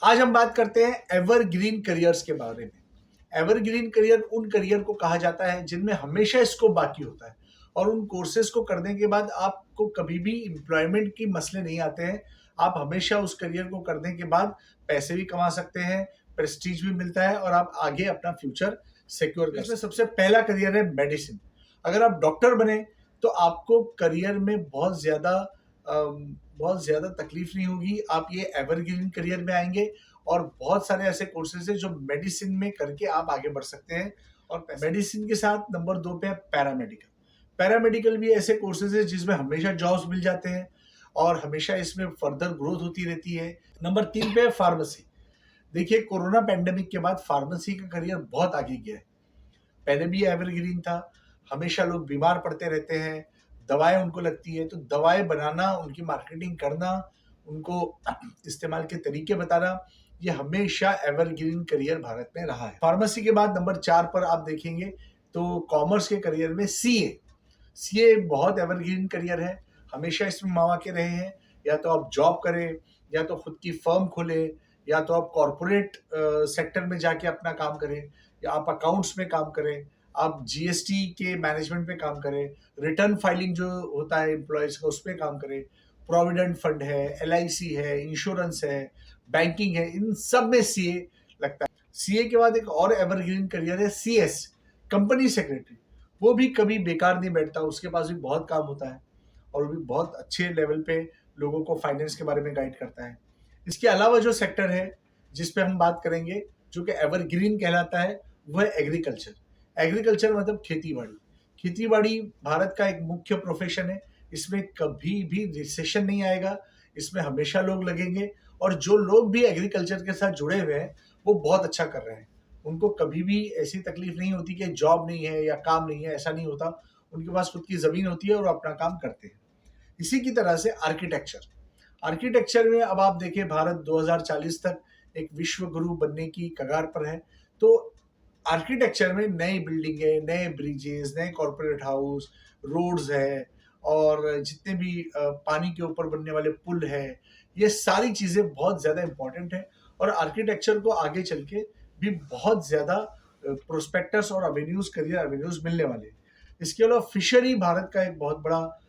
आज हम बात करते हैं एवरग्रीन करियर्स के बारे में। एवरग्रीन करियर उन करियर को कहा जाता है जिनमें हमेशा स्कोप बाकी होता है और उन कोर्सेज को करने के बाद आपको कभी भी एम्प्लॉयमेंट की मसले नहीं आते हैं। आप हमेशा उस करियर को करने के बाद पैसे भी कमा सकते हैं, प्रेस्टीज भी मिलता है और आप आगे अपना फ्यूचर सिक्योर कर सकते हैं। सबसे पहला करियर है मेडिसिन। अगर आप डॉक्टर बने तो आपको करियर में बहुत ज़्यादा तकलीफ नहीं होगी। आप ये एवरग्रीन करियर में आएँगे और बहुत सारे ऐसे कोर्सेज़ हैं जो मेडिसिन में करके आप आगे बढ़ सकते हैं। और मेडिसिन के साथ नंबर 2 पे है पैरामेडिकल। पैरामेडिकल भी ऐसे कोर्सेज़ हैं जिसमें हमेशा जॉब्स मिल जाते हैं और हमेशा इसमें फर्दर ग्रोथ होती रहती है। नंबर 3 पे है फार्मेसी। देखिए, कोरोना पैंडेमिक के बाद फार्मेसी का करियर बहुत आगे गया है। पहले भी एवरग्रीन था, हमेशा लोग बीमार पड़ते रहते हैं, दवाएँ उनको लगती है, तो दवाएँ बनाना, उनकी मार्केटिंग करना, उनको इस्तेमाल के तरीके बताना, ये हमेशा एवरग्रीन करियर भारत में रहा है। फार्मेसी के बाद नंबर 4 पर आप देखेंगे तो कॉमर्स के करियर में सीए। सीए बहुत एवरग्रीन करियर है, हमेशा इसमें मौके रहे हैं। या तो आप जॉब करें, या तो खुद की फर्म खोलें, या तो आप कॉर्पोरेट सेक्टर में जाके अपना काम करें, या आप अकाउंट्स में काम करें, आप जीएसटी के मैनेजमेंट में काम करें, रिटर्न फाइलिंग जो होता है एम्प्लॉयज़ का, उस पे काम करें, प्रोविडेंट फंड है, एलआईसी है, इंश्योरेंस है, बैंकिंग है, इन सब में सीए लगता है। सीए के बाद एक और एवरग्रीन करियर है सीएस, कंपनी सेक्रेटरी। वो भी कभी बेकार नहीं बैठता, उसके पास भी बहुत काम होता है और वो भी बहुत अच्छे लेवल पे लोगों को फाइनेंस के बारे में गाइड करता है। इसके अलावा जो सेक्टर है जिस पे हम बात करेंगे, जो कि एवरग्रीन कहलाता है, वो है एग्रीकल्चर। एग्रीकल्चर मतलब खेती-बाड़ी। खेती-बाड़ी भारत का एक मुख्य प्रोफ़ेशन है। इसमें कभी भी रिसेशन नहीं आएगा, इसमें हमेशा लोग लगेंगे और जो लोग भी एग्रीकल्चर के साथ जुड़े हुए हैं, वो बहुत अच्छा कर रहे हैं। उनको कभी भी ऐसी तकलीफ नहीं होती कि जॉब नहीं है या काम नहीं है, ऐसा नहीं होता। उनके पास खुद की ज़मीन होती है और वो अपना काम करते हैं। इसी की तरह से आर्किटेक्चर। आर्किटेक्चर में अब आप देखिए, भारत 2040 तक एक विश्व गुरु बनने की कगार पर है। तो आर्किटेक्चर में नई बिल्डिंगें, नए ब्रिजेस, नए कॉर्पोरेट हाउस, रोड्स है और जितने भी पानी के ऊपर बनने वाले पुल है, ये सारी चीज़ें बहुत ज़्यादा इम्पोर्टेंट है और आर्किटेक्चर को आगे चल के भी बहुत ज़्यादा प्रोस्पेक्टस और एवेन्यूज़, करियर एवेन्यूज़ मिलने वाले हैं। इसके अलावा फिशरी भारत का एक बहुत बड़ा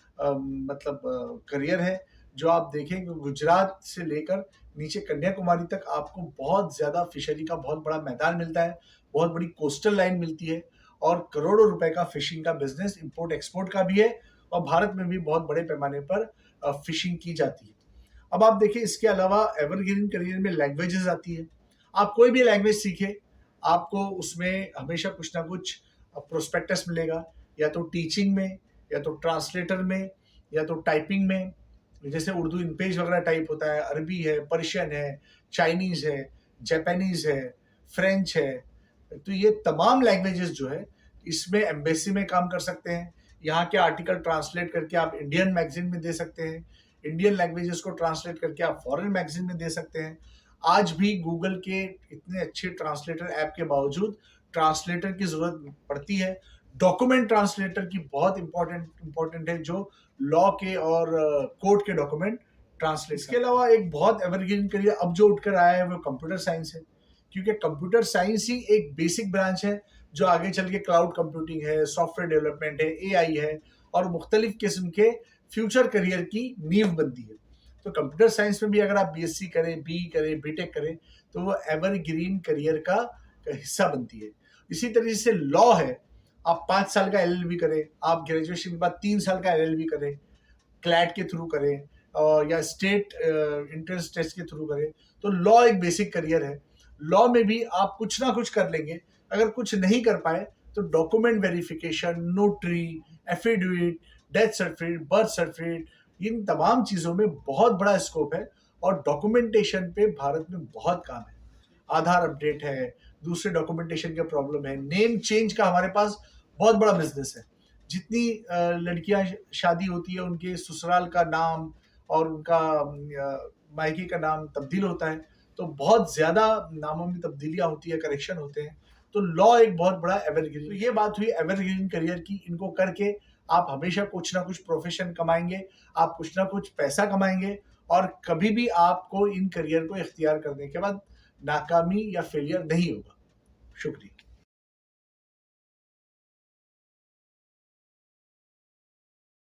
करियर है। जो आप देखें कि गुजरात से लेकर नीचे कन्याकुमारी तक आपको बहुत ज़्यादा फिशरी का बहुत बड़ा मैदान मिलता है, बहुत बड़ी कोस्टल लाइन मिलती है और करोड़ों रुपए का फिशिंग का बिज़नेस इम्पोर्ट एक्सपोर्ट का भी है और भारत में भी बहुत बड़े पैमाने पर फिशिंग की जाती है। अब आप देखिए, इसके अलावा एवरग्रीन करियर में लैंग्वेजेस आती है। आप कोई भी लैंग्वेज सीखें, आपको उसमें हमेशा कुछ ना कुछ प्रोस्पेक्टस मिलेगा, या तो टीचिंग में, या तो ट्रांसलेटर में, या तो टाइपिंग में। जैसे उर्दू इन पेज वगैरह टाइप होता है, अरबी है, पर्शियन है, चाइनीज़ है, जापानीज़ है, फ्रेंच है। तो ये तमाम लैंग्वेजेस जो है, इसमें एम्बेसी में काम कर सकते हैं। यहाँ के आर्टिकल ट्रांसलेट करके आप इंडियन मैगज़ीन में दे सकते हैं। इंडियन लैंग्वेजेस को ट्रांसलेट करके आप फॉरेन मैगज़ीन में दे सकते हैं। आज भी गूगल के इतने अच्छे ट्रांसलेटर ऐप के बावजूद ट्रांसलेटर की ज़रूरत पड़ती है। डॉक्यूमेंट ट्रांसलेटर की बहुत इम्पोर्टेंट है, जो लॉ के और कोर्ट के डॉक्यूमेंट ट्रांसलेट। इसके अलावा एक बहुत एवरग्रीन करियर अब जो उठकर आया है वो कंप्यूटर साइंस है, क्योंकि कंप्यूटर साइंस ही एक बेसिक ब्रांच है जो आगे चल के क्लाउड कंप्यूटिंग है, सॉफ्टवेयर डेवलपमेंट है, एआई है और मुख्तलिफ किस्म के फ्यूचर करियर की नींव बनती है। तो कंप्यूटर साइंस में भी अगर आप बीएससी करें, बी करें, बीटेक करें, तो वो एवरग्रीन करियर का हिस्सा बनती है। इसी तरीके से लॉ है, आप 5 साल का एलएलबी करें, आप ग्रेजुएशन के बाद 3 साल का एलएलबी करें, क्लैट के थ्रू करें या स्टेट एंट्रेंस टेस्ट के थ्रू करें, तो लॉ एक बेसिक करियर है। लॉ में भी आप कुछ ना कुछ कर लेंगे। अगर कुछ नहीं कर पाए तो document verification, notary, affidavit, death certificate, birth certificate, इन तमाम चीज़ों में बहुत बड़ा स्कोप है और डॉक्यूमेंटेशन पे भारत में बहुत काम है। आधार अपडेट है, दूसरे डॉक्यूमेंटेशन के प्रॉब्लम है, नेम चेंज का हमारे पास बहुत बड़ा बिजनेस है। जितनी लड़कियां शादी होती है, उनके ससुराल का नाम और उनका मायके का नाम तब्दील होता है, तो बहुत ज़्यादा नामों में तब्दीलियां होती है, करेक्शन होते हैं। तो लॉ एक बहुत बड़ा एवरग्रीन। तो ये बात हुई एवरग्रीन करियर की। इनको करके आप हमेशा कुछ ना कुछ प्रोफेशन कमाएंगे, आप कुछ ना कुछ पैसा कमाएंगे और कभी भी आपको इन करियर को इख्तियार करने के बाद नाकामी या फेलियर नहीं होगा। शुक्रिया।